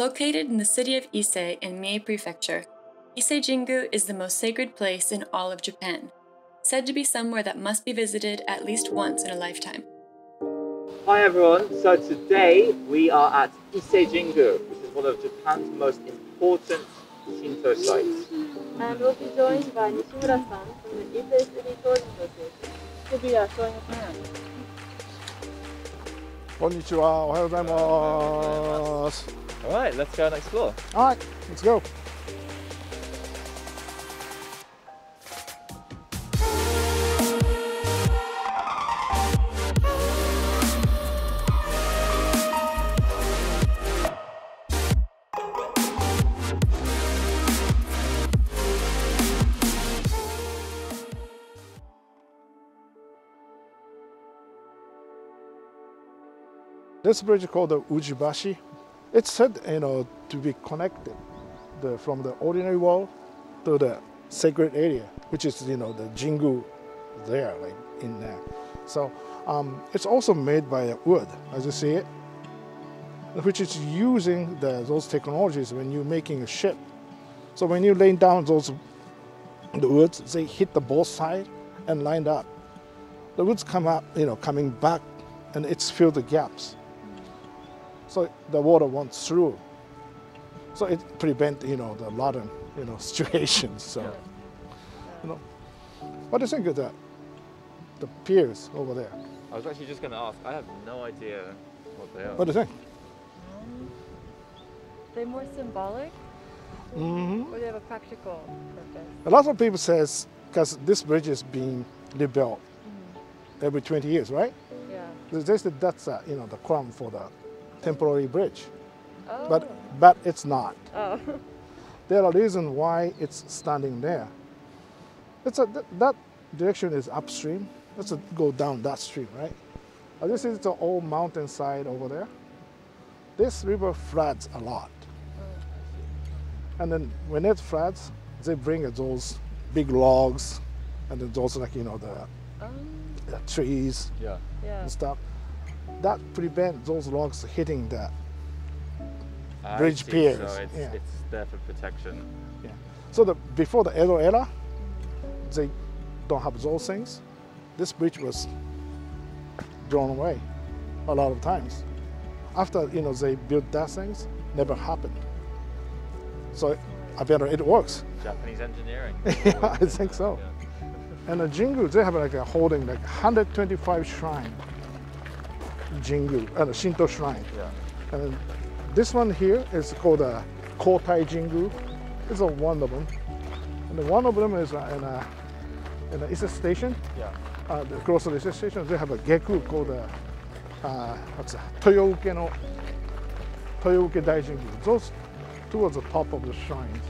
Located in the city of Ise in Mie Prefecture, Ise Jingu is the most sacred place in all of Japan, said to be somewhere that must be visited at least once in a lifetime. Hi everyone, so today we are at Ise Jingu, which is one of Japan's most important Shinto sites. And we'll be joined by Nishimura-san from the Ise City Tourism Association. He'll be showing us around. こんにちは、おはようございます。Alright, let's go and explore. Alright, let's go. This bridge is called the Ujibashi. It's said, to be connected from the ordinary world to the sacred area, which is, the Jingu there, like in there. So it's also made by wood, as you see it, which is using those technologies when you're making a ship. So when you lay down the woods, they hit the both sides and lined up. The woods come up, coming back, and it's filled the gaps. So the water went through. So it prevent, the modern, situations. So, what do you think of that? The piers over there. I was actually just going to ask. I have no idea what they are. What do you think? They're more symbolic, Mm-hmm. or they have a practical purpose? A lot of people says because this bridge is being rebuilt every 20 years, right? Yeah. That's the crown for the temporary bridge, Oh. but it's not. Oh. There are reasons why it's standing there. That direction is upstream. Let's go down that stream, right? This is the old mountainside over there. This river floods a lot. And then when it floods, they bring those big logs and then those the trees Yeah. and stuff. That prevents those logs hitting the bridge piers. So it's there for protection. Yeah. So before the Edo era, they don't have those things. This bridge was drawn away a lot of times. After they built that things, never happened. So I bet it works. Japanese engineering. Yeah, I think so. Yeah. And the Jingu, they have holding 125 shrines. Jingu, Shinto shrine. Yeah. And this one here is called a Kotai Jingu. It's one of them. And one of them is in the Ise station. Yeah. Across the Ise station, they have a geku called Toyouke Dai Jingu. Those two are the top of the shrines.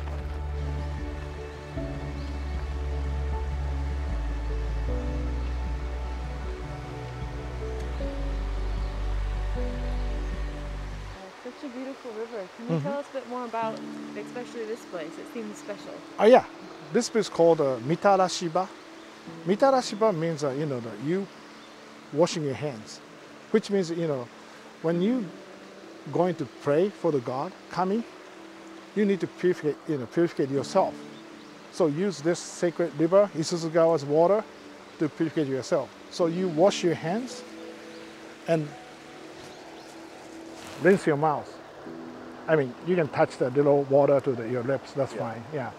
Such a beautiful river. Can you tell us a bit more about, especially this place? It seems special. Yeah, this place is called Mitarashiba. Mitarashiba means you washing your hands, which means when you going to pray for the God kami, you need to purify yourself. So use this sacred river, Isuzugawa's water, to purify yourself. So you wash your hands and rinse your mouth. I mean, you can touch the little water to your lips, that's fine, yeah.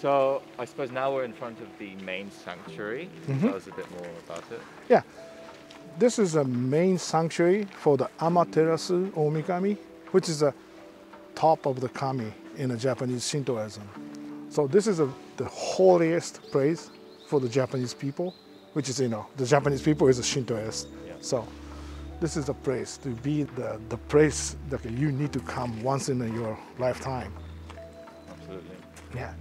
So I suppose now we're in front of the main sanctuary. Tell us a bit more about it. Yeah, this is a main sanctuary for the Amaterasu Omigami, which is the top of the kami in the Japanese Shintoism. So this is the holiest place for the Japanese people, which is, the Japanese people is a Shintoist. Yeah. So this is the place to be the place that you need to come once in your lifetime. Absolutely. Yeah.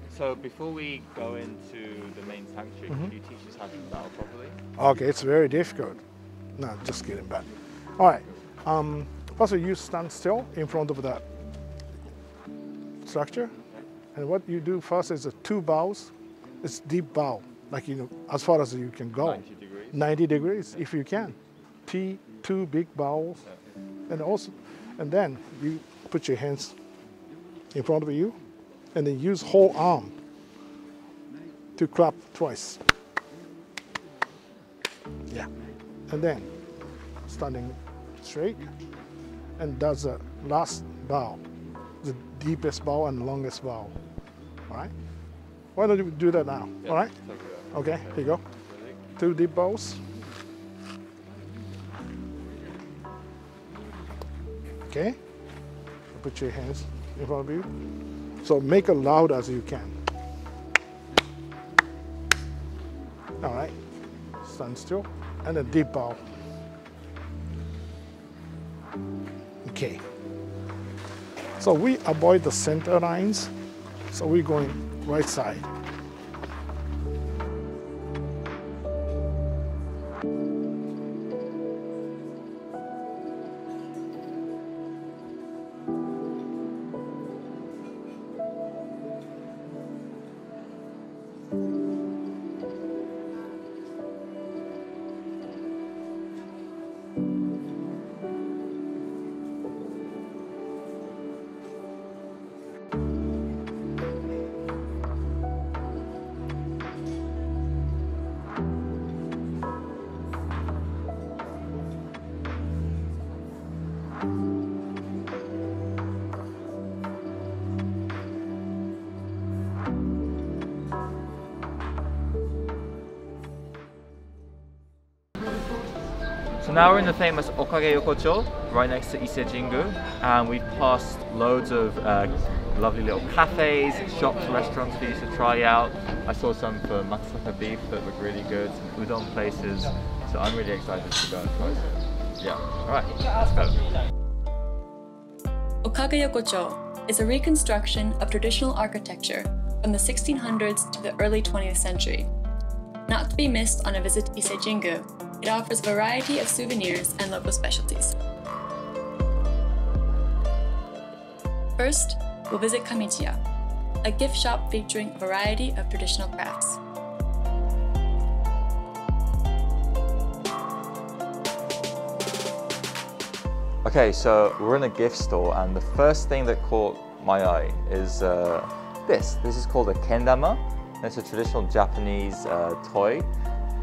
So before we go into the main sanctuary, can you teach us how to bow properly? Okay, it's very difficult. No, just kidding, but all right. First, you stand still in front of that structure. And what you do first is 2 bows. It's deep bow, like, you know, as far as you can go. 90 degrees. 90 degrees, if you can. 2 big bows. And then you put your hands in front of you, and then use whole arm to clap twice. Yeah. And then standing straight, and that's the last bow, the deepest bow and longest bow. All right? Why don't you do that now? Yeah, all right? Okay, here you go. 2 deep bows. Okay? Put your hands in front of you. So make it loud as you can. All right? Stand still. And a deep bow. Okay. So we avoid the center lines. So we're going right side. So now we're in the famous Okage-yokocho, right next to Ise Jingu, and we've passed loads of lovely little cafes, shops, restaurants for you to try out. I saw some for matsuka beef that look really good, some udon places, so I'm really excited to go and try some. Yeah, alright, let's go. Okage-yokocho is a reconstruction of traditional architecture from the 1600s to the early 20th century. Not to be missed on a visit to Ise Jingu, it offers a variety of souvenirs and local specialties. First, we'll visit Kamichiya, a gift shop featuring a variety of traditional crafts. Okay, so we're in a gift store, and the first thing that caught my eye is this. This is called a Kendama. It's a traditional Japanese toy.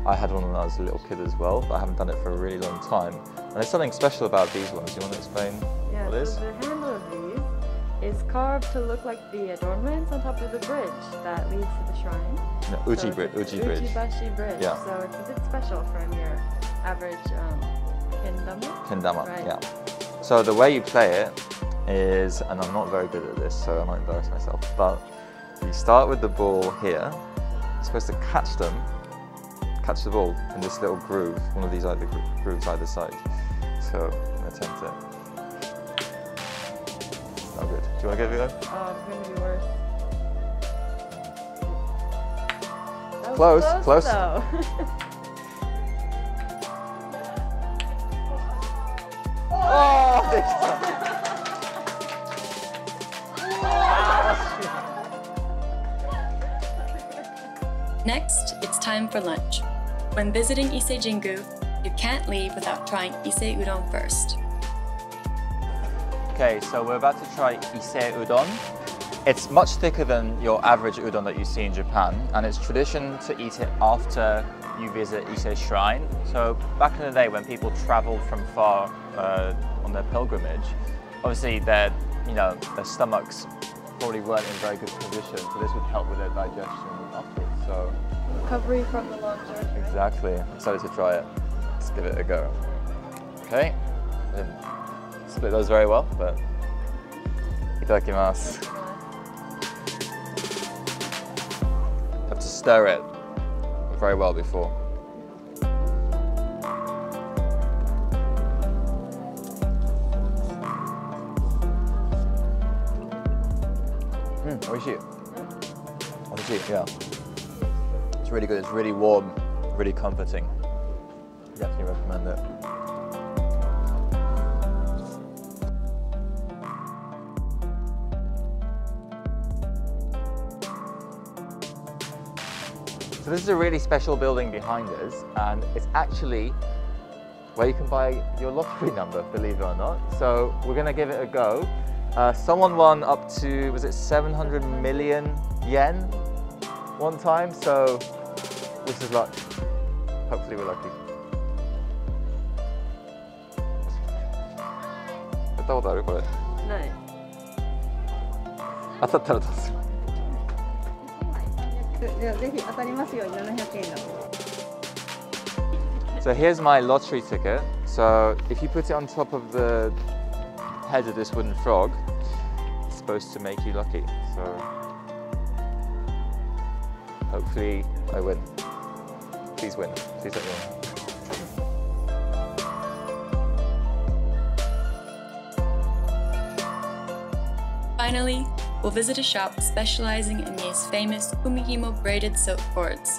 I had one when I was a little kid as well, but I haven't done it for a really long time. And there's something special about these ones. Do you want to explain what it is? So the handle of these is carved to look like the adornments on top of the bridge that leads to the shrine. No, Uji Bridge. Uchibashi Bridge. Yeah. So it's a bit special from your average kendama. Kendama, Right. yeah. So the way you play it is, and I'm not very good at this, so I might embarrass myself, but you start with the ball here. You're supposed to catch the ball in this little groove, one of these grooves either side. So I'm going to attempt it. Not good. Do you want to give it a go? Oh, it's going to be worse. That was Close. though. Oh, Next, it's time for lunch. When visiting Ise Jingu, you can't leave without trying Ise Udon first. Okay, so we're about to try Ise Udon. It's much thicker than your average udon that you see in Japan, and it's tradition to eat it after you visit Ise Shrine. So back in the day when people traveled from far on their pilgrimage, obviously their stomachs probably weren't in very good condition, so this would help with their digestion afterwards. So Recovery from the long journey. exactly, I'm excited to try it. Let's give it a go. Okay, I didn't split those very well, but itadakimasu. Have to stir it very well before. Oishii. Oishii, yeah. It's really good, it's really warm, really comforting. Definitely recommend it. So this is a really special building behind us, and it's actually where you can buy your lottery number, believe it or not. So we're gonna give it a go. Someone won up to, was it 700 million yen one time? So this is luck. Hopefully we're lucky. やったことあるこれ？ない。当たったらどうする？ぜひ当たりますように700円だ。So here's my lottery ticket. So if you put it on top of the head of this wooden frog, it's supposed to make you lucky. So hopefully I win. Please win. Please let me win. Finally, we'll visit a shop specializing in Ie's famous Kumihimo braided silk cords.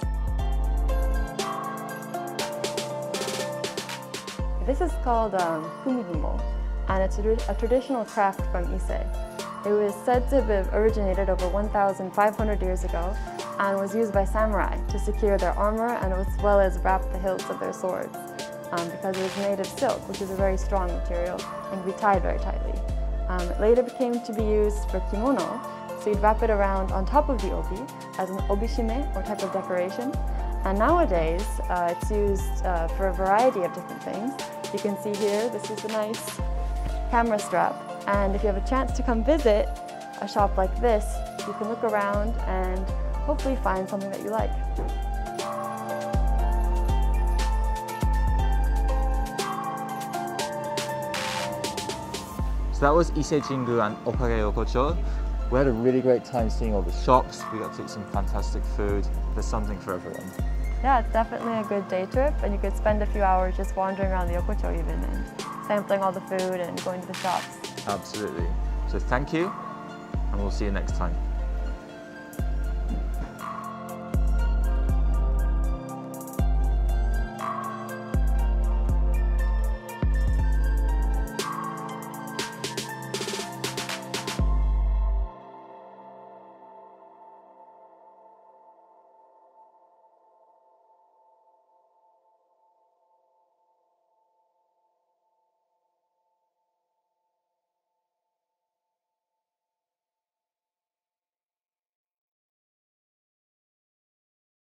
This is called Kumihimo, and it's a traditional craft from Ise. It was said to have originated over 1,500 years ago and was used by samurai to secure their armor and as well as wrap the hilts of their swords because it was made of silk, which is a very strong material and can be tied very tightly. It later became to be used for kimono, so you'd wrap it around on top of the obi as an obishime or type of decoration. And nowadays, it's used for a variety of different things. You can see here, this is a nice camera strap. And if you have a chance to come visit a shop like this, you can look around and hopefully find something that you like. So that was Ise Jingu and Okage Yokocho. We had a really great time seeing all the shops. We got to eat some fantastic food. There's something for everyone. Yeah, it's definitely a good day trip, and you could spend a few hours just wandering around the Yokocho even and sampling all the food and going to the shops. Absolutely. So thank you, and we'll see you next time.